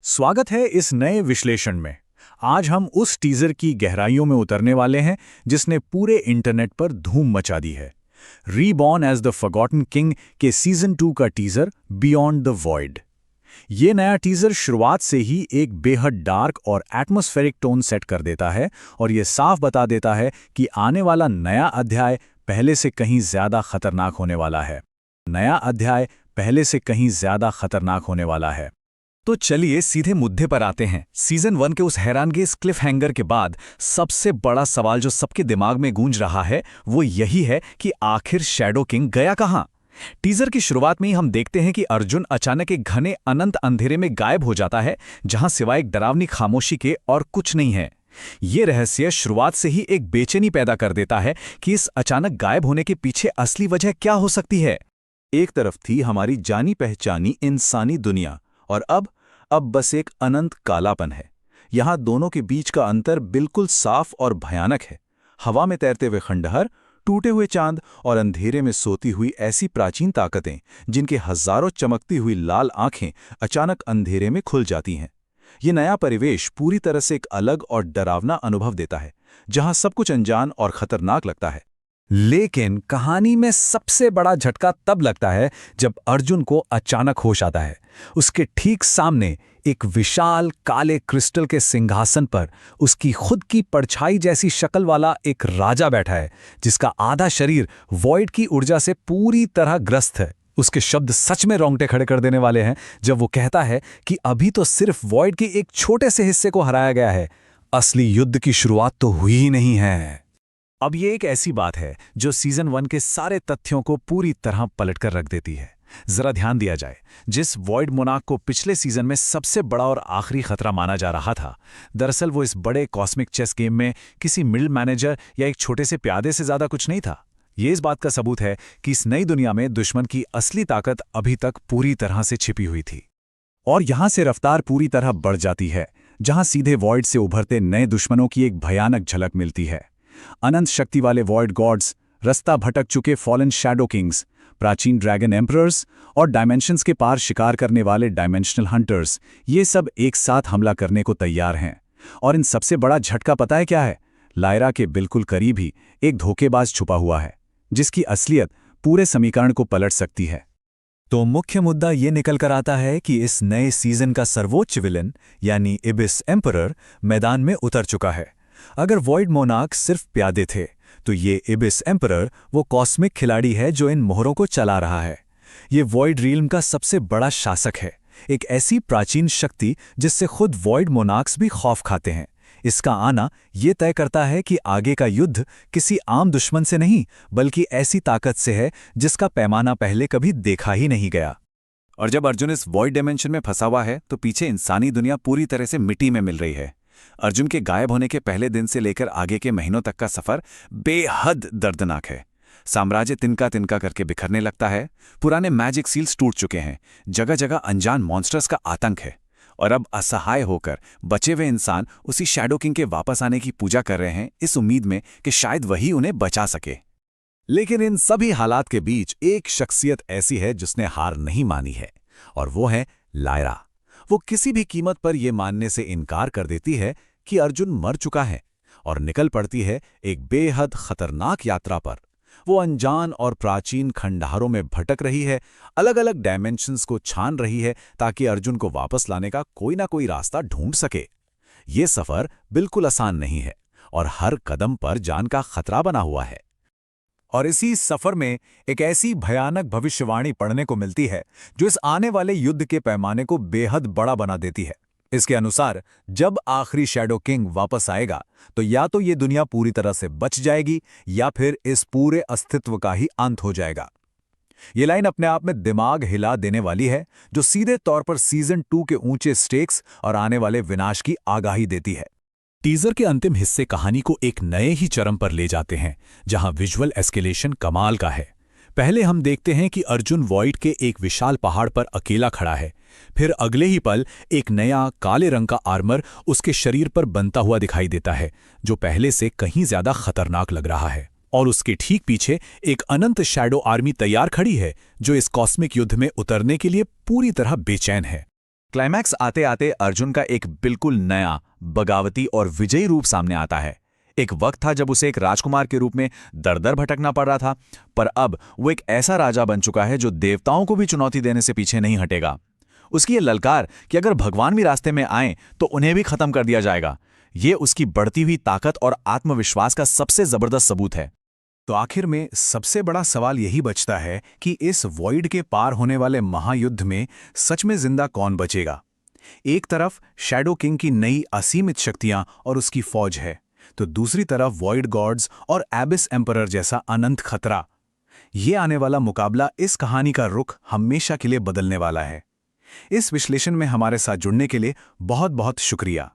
स्वागत है इस नए विश्लेषण में। आज हम उस टीजर की गहराइयों में उतरने वाले हैं जिसने पूरे इंटरनेट पर धूम मचा दी है। Reborn as the forgotten king के सीजन 2 का टीजर बियॉन्ड द वॉइड। ये नया टीजर शुरुआत से ही एक बेहद डार्क और एटमॉस्फेरिक टोन सेट कर देता है और ये साफ बता देता है कि आने वाला नया अध्याय पहले से कहीं ज्यादा खतरनाक होने वाला है। नया अध्याय पहले से कहीं ज्यादा खतरनाक होने वाला है। तो चलिए सीधे मुद्दे पर आते हैं। सीजन 1 के उस हैरानगेज क्लिफ हैंगर के बाद सबसे बड़ा सवाल जो सबके दिमाग में गूंज रहा है वो यही है कि आखिर शैडो किंग गया कहां। टीजर की शुरुआत में ही हम देखते हैं कि अर्जुन अचानक एक घने अनंत अंधेरे में गायब हो जाता है जहां सिवाय एक डरावनी खामोशी के और कुछ नहीं है। ये रहस्य शुरुआत से ही एक बेचैनी पैदा कर देता है कि इस अचानक गायब होने के पीछे असली वजह क्या हो सकती है। एक तरफ थी हमारी जानी पहचानी इंसानी दुनिया और अब बस एक अनंत कालापन है। यहां दोनों के बीच का अंतर बिल्कुल साफ और भयानक है। हवा में तैरते हुए खंडहर, टूटे हुए चांद और अंधेरे में सोती हुई ऐसी प्राचीन ताकतें जिनके हजारों चमकती हुई लाल आंखें अचानक अंधेरे में खुल जाती हैं। ये नया परिवेश पूरी तरह से एक अलग और डरावना अनुभव देता है जहां सब कुछ अनजान और खतरनाक लगता है। लेकिन कहानी में सबसे बड़ा झटका तब लगता है जब अर्जुन को अचानक होश आता है। उसके ठीक सामने एक विशाल काले क्रिस्टल के सिंहासन पर उसकी खुद की परछाई जैसी शक्ल वाला एक राजा बैठा है जिसका आधा शरीर वॉइड की ऊर्जा से पूरी तरह ग्रस्त है। उसके शब्द सच में रोंगटे खड़े कर देने वाले हैं जब वो कहता है कि अभी तो सिर्फ वॉइड के एक छोटे से हिस्से को हराया गया है, असली युद्ध की शुरुआत तो हुई ही नहीं है। अब ये एक ऐसी बात है जो सीजन 1 के सारे तथ्यों को पूरी तरह पलटकर रख देती है। जरा ध्यान दिया जाए, जिस वॉइड मोनार्क को पिछले सीजन में सबसे बड़ा और आखिरी खतरा माना जा रहा था, दरअसल वो इस बड़े कॉस्मिक चेस गेम में किसी मिडिल मैनेजर या एक छोटे से प्यादे से ज्यादा कुछ नहीं था। ये इस बात का सबूत है कि इस नई दुनिया में दुश्मन की असली ताकत अभी तक पूरी तरह से छिपी हुई थी। और यहां से रफ्तार पूरी तरह बढ़ जाती है जहां सीधे वॉइड से उभरते नए दुश्मनों की एक भयानक झलक मिलती है। अनंत शक्ति वाले वॉइड गॉड्स, रास्ता भटक चुके फॉलन शैडो किंग्स, प्राचीन ड्रैगन एम्परर्स और डायमेंशंस के पार शिकार करने वाले डायमेंशनल हंटर्स, ये सब एक साथ हमला करने को तैयार हैं। और इन सबसे बड़ा झटका पता है क्या है? लायरा के बिल्कुल करीब ही एक धोखेबाज छुपा हुआ है जिसकी असलियत पूरे समीकरण को पलट सकती है। तो मुख्य मुद्दा ये निकल कर आता है कि इस नए सीजन का सर्वोच्च विलन यानी इबिस एम्परर मैदान में उतर चुका है। अगर वॉइड मोनार्क सिर्फ प्यादे थे तो ये इबिस एम्परर वो कॉस्मिक खिलाड़ी है जो इन मोहरों को चला रहा है। ये वॉइड रील्म का सबसे बड़ा शासक है, एक ऐसी प्राचीन शक्ति जिससे खुद वॉइड मोनार्क्स भी खौफ खाते हैं। इसका आना ये तय करता है कि आगे का युद्ध किसी आम दुश्मन से नहीं बल्कि ऐसी ताकत से है जिसका पैमाना पहले कभी देखा ही नहीं गया। और जब अर्जुन इस वॉइड डायमेंशन में फंसा हुआ है तो पीछे इंसानी दुनिया पूरी तरह से मिट्टी में मिल रही है। अर्जुन के गायब होने के पहले दिन से लेकर आगे के महीनों तक का सफर बेहद दर्दनाक है। साम्राज्य तिनका तिनका करके बिखरने लगता है, पुराने मैजिक सील्स टूट चुके हैं, जगह जगह अनजान मॉन्स्टर्स का आतंक है और अब असहाय होकर बचे हुए इंसान उसी शैडो किंग के वापस आने की पूजा कर रहे हैं इस उम्मीद में कि शायद वही उन्हें बचा सके। लेकिन इन सभी हालात के बीच एक शख्सियत ऐसी है जिसने हार नहीं मानी है और वो है लायरा। वो किसी भी कीमत पर यह मानने से इनकार कर देती है कि अर्जुन मर चुका है और निकल पड़ती है एक बेहद खतरनाक यात्रा पर। वो अनजान और प्राचीन खंडहरों में भटक रही है, अलग अलग डायमेंशंस को छान रही है ताकि अर्जुन को वापस लाने का कोई ना कोई रास्ता ढूंढ सके। ये सफर बिल्कुल आसान नहीं है और हर कदम पर जान का खतरा बना हुआ है। और इसी सफर में एक ऐसी भयानक भविष्यवाणी पढ़ने को मिलती है जो इस आने वाले युद्ध के पैमाने को बेहद बड़ा बना देती है। इसके अनुसार जब आखिरी शैडो किंग वापस आएगा तो या तो ये दुनिया पूरी तरह से बच जाएगी या फिर इस पूरे अस्तित्व का ही अंत हो जाएगा। ये लाइन अपने आप में दिमाग हिला देने वाली है जो सीधे तौर पर सीजन 2 के ऊंचे स्टेक्स और आने वाले विनाश की आगाही देती है। टीजर के अंतिम हिस्से कहानी को एक नए ही चरम पर ले जाते हैं जहां विजुअल एस्केलेशन कमाल का है। पहले हम देखते हैं कि अर्जुन वॉइड के एक विशाल पहाड़ पर अकेला खड़ा है, फिर अगले ही पल एक नया काले रंग का आर्मर उसके शरीर पर बनता हुआ दिखाई देता है जो पहले से कहीं ज्यादा खतरनाक लग रहा है। और उसके ठीक पीछे एक अनंत शैडो आर्मी तैयार खड़ी है जो इस कॉस्मिक युद्ध में उतरने के लिए पूरी तरह बेचैन है। क्लाइमैक्स आते आते अर्जुन का एक बिल्कुल नया, बगावती और विजयी रूप सामने आता है। एक वक्त था जब उसे एक राजकुमार के रूप में दर-दर भटकना पड़ रहा था, पर अब वो एक ऐसा राजा बन चुका है जो देवताओं को भी चुनौती देने से पीछे नहीं हटेगा। उसकी ये ललकार कि अगर भगवान भी रास्ते में आए तो उन्हें भी खत्म कर दिया जाएगा, ये उसकी बढ़ती हुई ताकत और आत्मविश्वास का सबसे जबरदस्त सबूत है। तो आखिर में सबसे बड़ा सवाल यही बचता है कि इस वॉइड के पार होने वाले महायुद्ध में सच में जिंदा कौन बचेगा। एक तरफ शैडो किंग की नई असीमित शक्तियां और उसकी फौज है, तो दूसरी तरफ वॉइड गॉड्स और एबिस एम्परर जैसा अनंत खतरा। ये आने वाला मुकाबला इस कहानी का रुख हमेशा के लिए बदलने वाला है। इस विश्लेषण में हमारे साथ जुड़ने के लिए बहुत बहुत शुक्रिया।